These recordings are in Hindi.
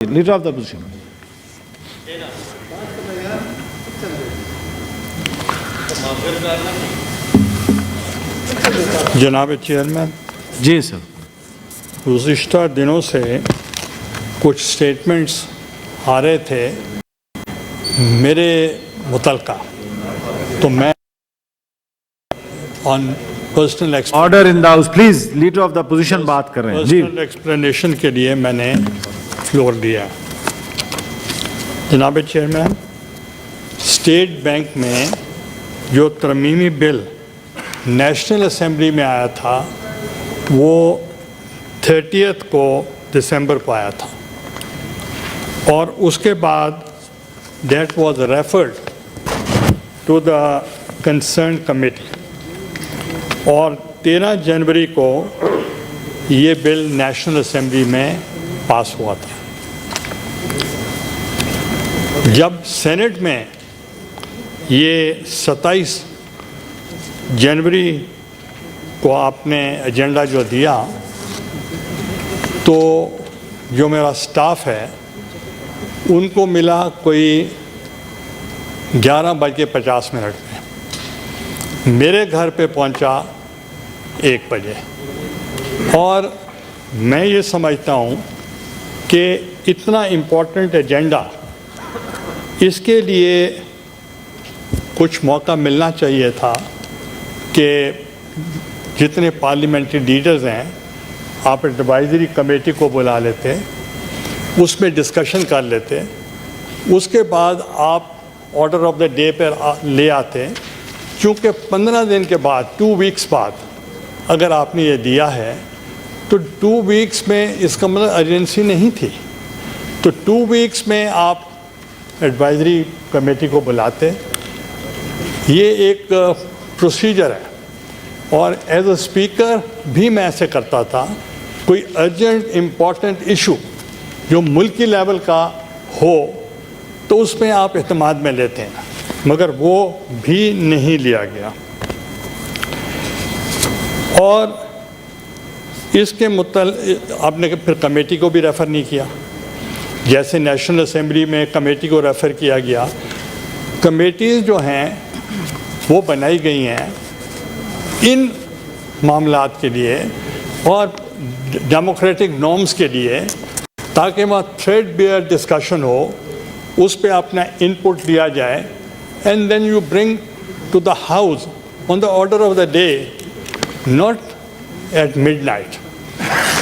Leader of the opposition. जनाब चेयरमैन जी सर। गुज़िश्ता दिनों से कुछ स्टेटमेंट्स आ रहे थे मेरे मुतल्का, तो मैं on personal order in the house please. Leader of the opposition बात कर रहे हैं जी। पर्सनल एक्सप्लेनेशन के लिए मैंने फ्लोर दिया। जनाब चेयरमैन, स्टेट बैंक में जो तरमीमी बिल नेशनल असेंबली में आया था वो 30 को दिसंबर को आया था और उसके बाद that was referred to the concern committee और 13 जनवरी को ये बिल नेशनल असेंबली में पास हुआ था। जब सेनेट में ये 27 जनवरी को आपने एजेंडा जो दिया, तो जो मेरा स्टाफ है उनको मिला कोई 11:50 में, मेरे घर पे पहुंचा 1 बजे। और मैं ये समझता हूँ कि इतना इम्पोर्टेंट एजेंडा, इसके लिए कुछ मौका मिलना चाहिए था कि जितने पार्लियामेंट्री लीडर्स हैं आप एडवाइजरी कमेटी को बुला लेते, उसमें डिस्कशन कर लेते, उसके बाद आप ऑर्डर ऑफ द डे पर ले आते। क्योंकि 15 दिन के बाद, 2 वीक्स बाद अगर आपने ये दिया है तो 2 वीक्स में इसका मतलब अर्जेंसी नहीं थी। तो 2 वीक्स में आप एडवाइजरी कमेटी को बुलाते। ये एक प्रोसीजर है और एज अ स्पीकर भी मैं ऐसे करता था। कोई अर्जेंट इम्पॉर्टेंट इशू जो मुल्की लेवल का हो तो उसमें आप एतमाद में लेते हैं, मगर वो भी नहीं लिया गया। और इसके आपने फिर कमेटी को भी रेफ़र नहीं किया। जैसे नेशनल असेंबली में कमेटी को रेफ़र किया गया, कमेटीज़ जो हैं वो बनाई गई हैं इन मामलात के लिए और डेमोक्रेटिक नॉर्म्स के लिए, ताकि वहाँ थ्रेडबेयर डिस्कशन हो, उस पे अपना इनपुट दिया जाए and then you bring to the house on the order of the day, not at midnight.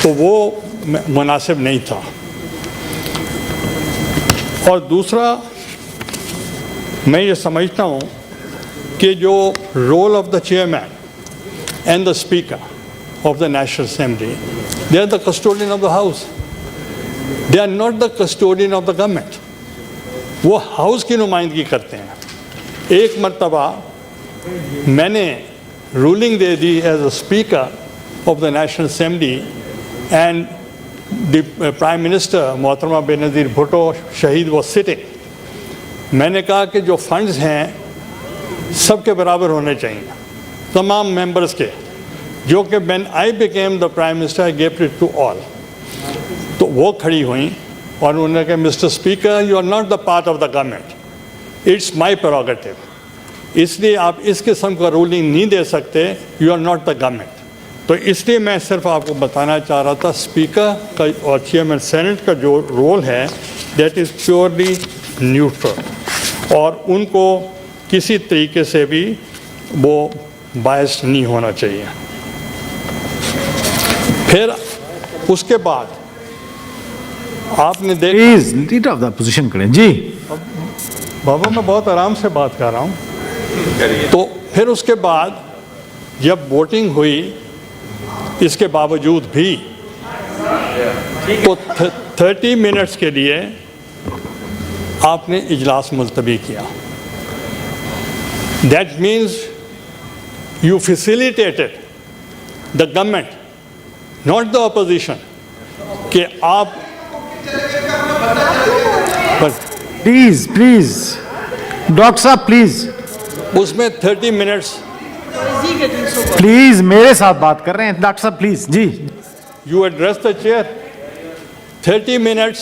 तो वो मुनासिब नहीं था। और दूसरा, मैं ये समझता हूँ कि जो role of the chairman and the speaker of the national assembly, they are the custodian of the house, they are not the custodian of the government. वो हाउस की नुमाइंदगी करते हैं। एक मरतबा मैंने रूलिंग दे दी as a speaker of the national assembly and the prime minister मोहतरमा बेनज़ीर भुट्टो शहीद वो सिटिंग। मैंने कहा कि जो फंड्स हैं सबके बराबर होने चाहिए, तमाम मेंबर्स के, जो कि when I became the prime minister I give it to all. तो वो खड़ी हुई और उन्होंने कहा, mister speaker, you are not the part of the government, it's my prerogative, इसलिए आप इस किस्म का रूलिंग नहीं दे सकते, you are not the government. तो इसलिए मैं सिर्फ आपको बताना चाह रहा था, स्पीकर का और चेयरमैन सेनेट का जो रोल है दैट इज़ प्योरली न्यूट्रल और उनको किसी तरीके से भी वो बायस्ड नहीं होना चाहिए। फिर उसके बाद आपने please leader of the opposition करें जी। बाबा मैं बहुत आराम से बात कर रहा हूँ। तो फिर उसके बाद जब वोटिंग हुई, इसके बावजूद भी तो 30 मिनट्स के लिए आपने इजलास मुलतवी किया। That means you facilitated the government, not the opposition, कि आप प्लीज प्लीज डॉक्टर साहब प्लीज उसमें 30 मिनट्स प्लीज मेरे साथ बात कर रहे हैं डॉक्टर साहब प्लीज जी। You address the chair 30 minutes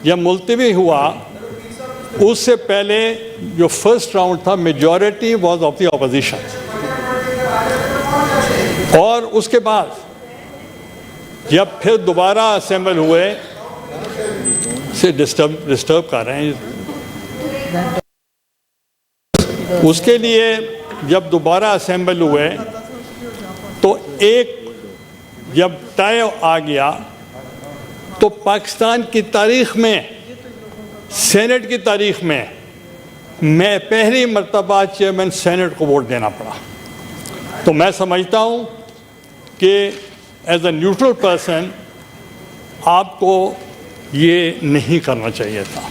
जब मुलतवी हुआ उससे पहले जो फर्स्ट राउंड था majority was of the opposition, और उसके बाद जब फिर दोबारा असेंबल हुए से डिस्टर्ब कर रहे हैं, उसके लिए जब दोबारा असेंबल हुए तो एक जब तय आ गया तो पाकिस्तान की तारीख़ में, सेनेट की तारीख़ में, मैं पहली मर्तबा चेयरमैन सेनेट को वोट देना पड़ा। तो मैं समझता हूँ कि एज अ न्यूट्रल पर्सन आपको ये नहीं करना चाहिए था,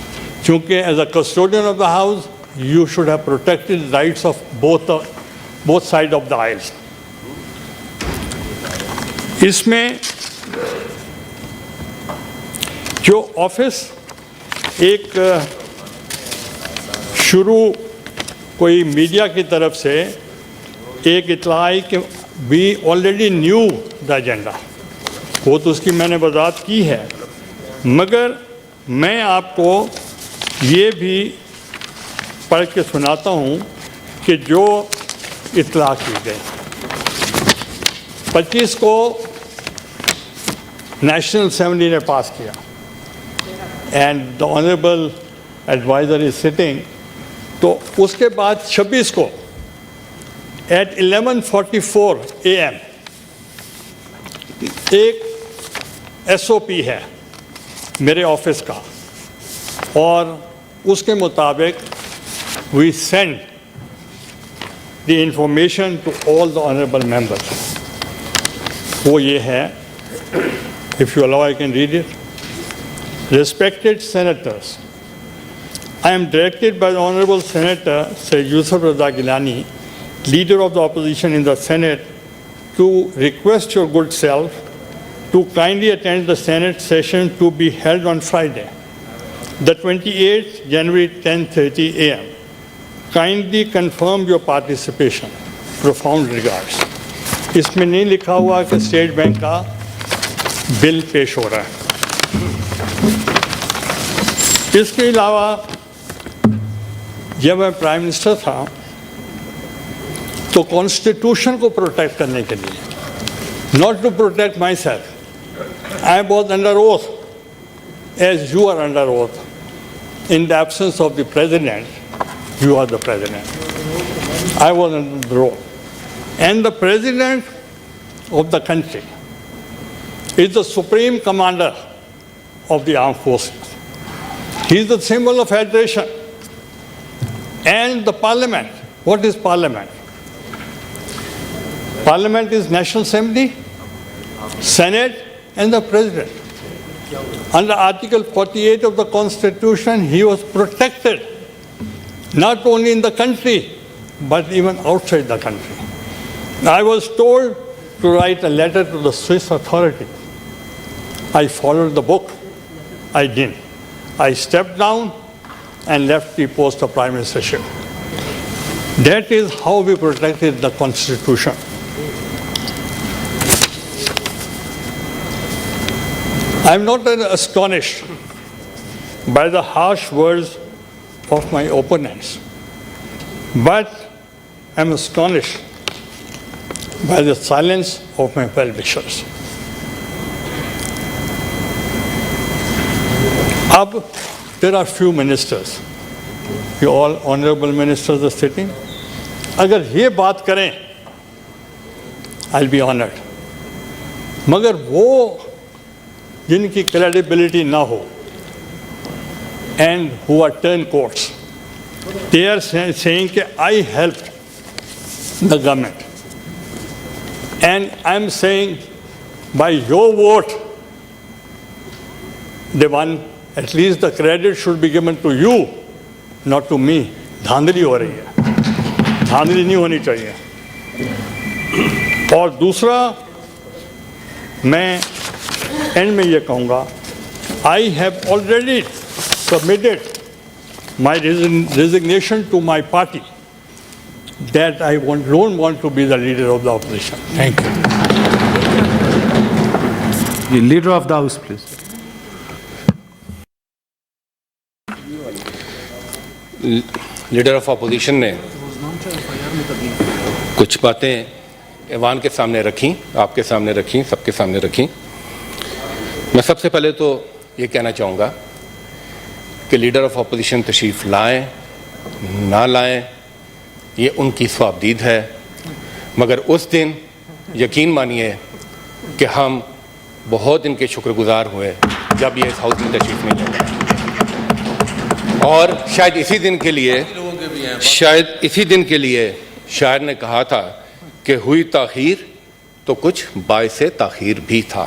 क्योंकि as a custodian of the house you should have protected rights of both side of the aisles. इसमें जो ऑफिस एक शुरू कोई मीडिया की तरफ से एक इत्तला आई कि we already knew the agenda, वो तो उसकी मैंने वजाहत की है, मगर मैं आपको ये भी पढ़ के सुनाता हूँ कि जो इत्तला की गई 25 को नेशनल असेंबली ने पास किया and the honourable adviser is sitting, तो उसके बाद 26 को एट 11:44 AM एक SOP है मेरे ऑफिस का, और उसके मुताबिक we send the information to all the honourable members. वो ये है, if you allow I can read it. Respected senators, I am directed by the Honorable Senator Sir Yusuf Raza Gilani, Leader of the Opposition in the Senate, to request your good self to kindly attend the Senate session to be held on Friday, the 28th January 10:30 AM. Kindly confirm your participation. Profound regards. इसमें नहीं लिखा हुआ कि स्टेट बैंक का बिल पेश हो रहा है। इसके अलावा जब मैं प्राइम मिनिस्टर था तो कॉन्स्टिट्यूशन को प्रोटेक्ट करने के लिए, not to protect myself, I was under oath as you are under oath, in the absence of the president, you are the president, I was under oath, and the president of the country is the supreme commander of the armed forces. He is the symbol of federation. And the parliament, what is parliament? Parliament is National Assembly, Senate, and the President. Under Article 48 of the Constitution, he was protected not only in the country, but even outside the country. I was told to write a letter to the Swiss authorities. I followed the book. I didn't. I stepped down and left the post of Prime Ministership. That is how we protected the Constitution. I am not astonished by the harsh words of my opponents, but I am astonished by the silence of my well-wishers. Ab, there are few ministers. You all honorable ministers are sitting. अगर ये बात करें, I'll be honored. मगर वो जिनकी credibility ना हो, and who are turncoats, they are saying कि I helped the government, and I'm saying by your vote, they won. At least the credit should be given to you, not to me. धांधली हो रही है, धांधली नहीं होनी चाहिए। और दूसरा, मैं एंड में ये कहूँगा, I have already submitted my resignation to my party, that I don't want to be the leader of the opposition. Thank you. The Leader of the House, please. Leader of opposition ने कुछ बातें ऐवान के सामने रखी, आपके सामने रखी, सबके सामने रखी। मैं सबसे पहले तो ये कहना चाहूँगा कि लीडर ऑफ अपोजिशन तशरीफ़ लाएं ना लाएं ये उनकी स्वाबदीद है, मगर उस दिन यकीन मानिए कि हम बहुत इनके शुक्रगुजार हुए जब ये इस हाउस में तशरीफ़ नहीं लाए। और शायद इसी दिन के लिए शायर ने कहा था कि हुई ताख़ीर तो कुछ बाइसे ताख़ीर भी था।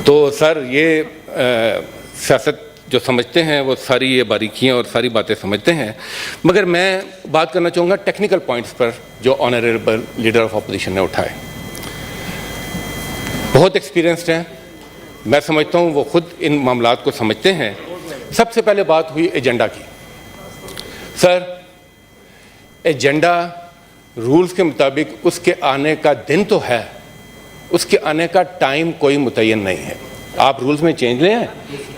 तो सर ये सियासत जो समझते हैं वो सारी ये बारीकियां और सारी बातें समझते हैं, मगर मैं बात करना चाहूँगा टेक्निकल पॉइंट्स पर जो ऑनरेबल लीडर ऑफ अपोजिशन ने उठाए। बहुत एक्सपीरियंस्ड हैं, मैं समझता हूँ वो खुद इन मामलात को समझते हैं। सबसे पहले बात हुई एजेंडा की। सर एजेंडा रूल्स के मुताबिक उसके आने का दिन तो है, उसके आने का टाइम कोई मुतय्यन नहीं है। आप रूल्स में चेंज लें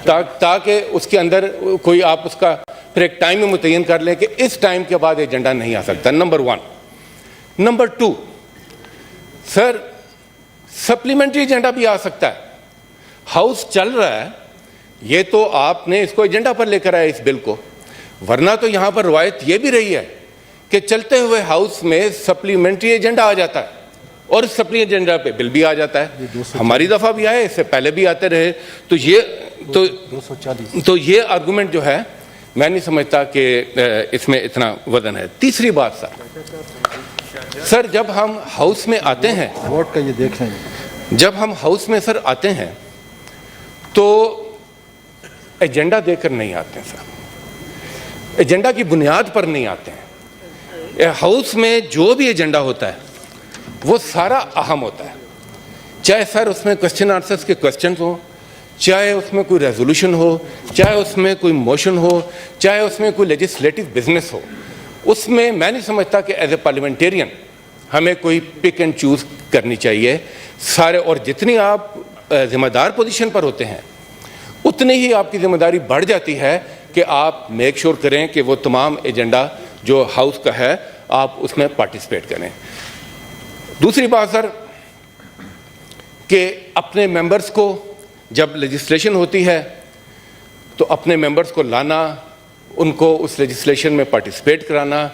ताकि उसके अंदर कोई आप उसका फिर एक टाइम में मुतय्यन कर लें कि इस टाइम के बाद एजेंडा नहीं आ सकता, number 1। Number 2, sir supplementary agenda भी आ सकता है। हाउस चल रहा है, ये तो आपने इसको एजेंडा पर लेकर आया इस बिल को, वरना तो यहाँ पर रवायत ये भी रही है कि चलते हुए हाउस में सप्लीमेंट्री एजेंडा आ जाता है और सप्ली एजेंडा पे बिल भी आ जाता है। हमारी दफ़ा भी आए, इससे पहले भी आते रहे। तो ये आर्गूमेंट जो है मैं नहीं समझता कि इसमें इतना वजन है। तीसरी बात सर जब हम हाउस में आते हैं, वोट का ये देख लें, जब हम हाउस में सर आते हैं तो एजेंडा देकर नहीं आते हैं सर, एजेंडा की बुनियाद पर नहीं आते हैं। हाउस में जो भी एजेंडा होता है वो सारा अहम होता है, चाहे सर उसमें क्वेश्चन आंसर्स के क्वेश्चन हो, चाहे उसमें कोई रेजोल्यूशन हो, चाहे उसमें कोई मोशन हो, चाहे उसमें कोई लेजिस्लेटिव बिजनेस हो। उसमें मैं नहीं समझता कि एज ए पार्लियामेंटेरियन हमें कोई पिक एंड चूज़ करनी चाहिए सारे। और जितनी आप जिम्मेदार पोजीशन पर होते हैं उतनी ही आपकी जिम्मेदारी बढ़ जाती है कि आप मेक श्योर करें कि वो तमाम एजेंडा जो हाउस का है आप उसमें पार्टिसिपेट करें। दूसरी बात सर कि अपने मेंबर्स को जब लेजिस्लेशन होती है तो अपने मेंबर्स को लाना, उनको उस लेजिस्लेशन में पार्टिसिपेट कराना,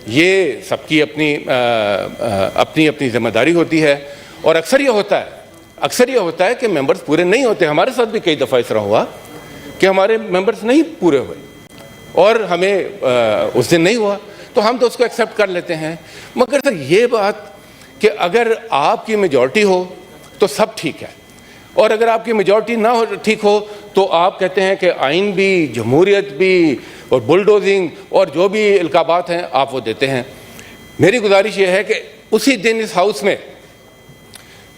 ये सबकी अपनी अपनी जिम्मेदारी होती है। और अक्सर ये होता है कि मेंबर्स पूरे नहीं होते। हमारे साथ भी कई दफ़ा इस तरह हुआ कि हमारे मेंबर्स नहीं पूरे हुए और हमें उस दिन नहीं हुआ, तो हम तो उसको एक्सेप्ट कर लेते हैं। मगर सर ये बात कि अगर आपकी मेजॉरिटी हो तो सब ठीक है, और अगर आपकी मेजॉरिटी ना हो ठीक हो तो आप कहते हैं कि आइन भी, जमहूरियत भी और बुलडोजिंग और जो भी इल्काबात हैं आप वो देते हैं। मेरी गुजारिश ये है कि उसी दिन इस हाउस में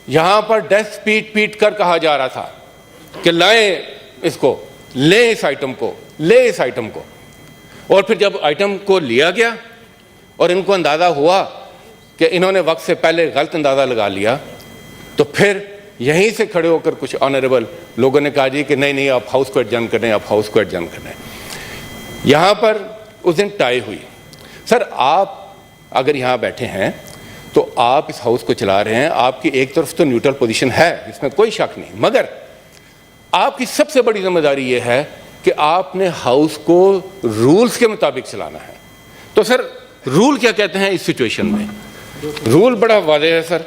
यहाँ पर डेस्क पीट कर कहा जा रहा था कि लाएं इसको, लें इस आइटम को, ले इस आइटम को, और फिर जब आइटम को लिया गया और इनको अंदाज़ा हुआ कि इन्होंने वक्त से पहले गलत अंदाज़ा लगा लिया, तो फिर यहीं से खड़े होकर कुछ ऑनरेबल लोगों ने कहा जी कि नहीं आप हाउस को एडजर्न करें, आप हाउस को एडजर्न करें। यहाँ पर उस दिन टाई हुई। सर आप अगर यहाँ बैठे हैं तो आप इस हाउस को चला रहे हैं, आपकी एक तरफ तो न्यूट्रल पोजीशन है, इसमें कोई शक नहीं, मगर आपकी सबसे बड़ी जिम्मेदारी ये है कि आपने हाउस को रूल्स के मुताबिक चलाना है। तो सर रूल क्या कहते हैं इस सिचुएशन में? रूल बड़ा वाज़ेह है सर।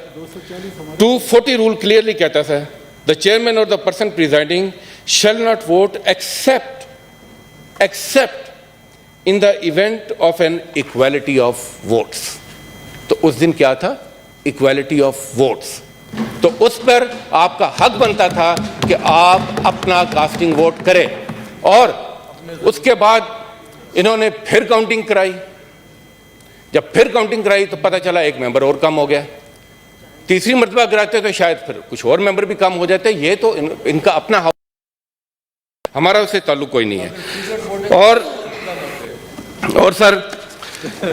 240 रूल क्लियरली कहता है सर, द चेयरमैन और the person presiding shall not vote except in the event of an equality of votes. तो उस दिन क्या था? Equality of votes. तो उस पर आपका हक बनता था कि आप अपना कास्टिंग वोट करें। और उसके बाद इन्होंने फिर काउंटिंग कराई। जब फिर काउंटिंग कराई तो पता चला एक मेंबर और कम हो गया। तीसरी मरतबा कराते तो शायद फिर कुछ और मेंबर भी कम हो जाते। ये तो इनका अपना हाउस, हमारा उससे ताल्लुक कोई नहीं है। और सर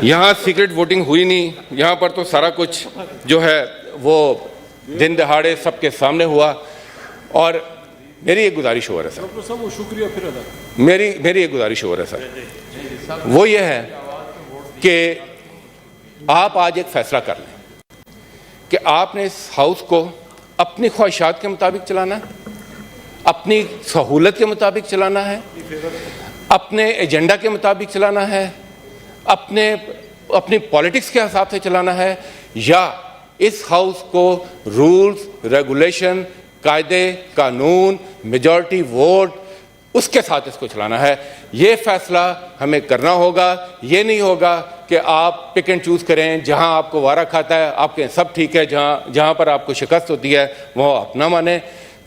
यहाँ सीक्रेट वोटिंग हुई नहीं, यहाँ पर तो सारा कुछ जो है वो दिन दहाड़े सबके सामने हुआ। और मेरी एक गुजारिश और है सर, मेरी एक गुजारिश और है सर, वो ये है कि आप आज एक फैसला कर लें कि आपने इस हाउस को अपनी ख्वाहिशात के मुताबिक चलाना है, अपनी सहूलत के मुताबिक चलाना है, अपने एजेंडा के मुताबिक चलाना है, अपनी पॉलिटिक्स के हिसाब से चलाना है, या इस हाउस को रूल्स, रेगुलेशन, कायदे, कानून, मेजॉरिटी वोट, उसके साथ इसको चलाना है। ये फैसला हमें करना होगा। ये नहीं होगा कि आप पिक एंड चूज़ करें, जहां आपको वारा खाता है आपके सब ठीक है, जहां पर आपको शिकस्त होती है वो अपना माने।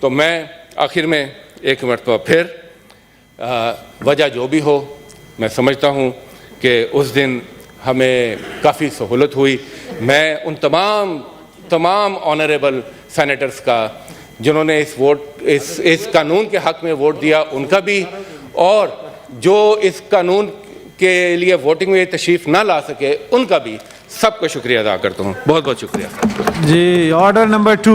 तो मैं आखिर में एक मरतबा फिर वजह जो भी हो, मैं समझता हूं कि उस दिन हमें काफ़ी सहूलत हुई। मैं उन तमाम ऑनरेबल सेनेटर्स का जिन्होंने इस कानून के हक़ में वोट दिया उनका भी, और जो इस कानून के लिए वोटिंग में तशरीफ़ ना ला सके उनका भी, सबका शुक्रिया अदा करता हूँ। बहुत बहुत शुक्रिया जी। Order number 2।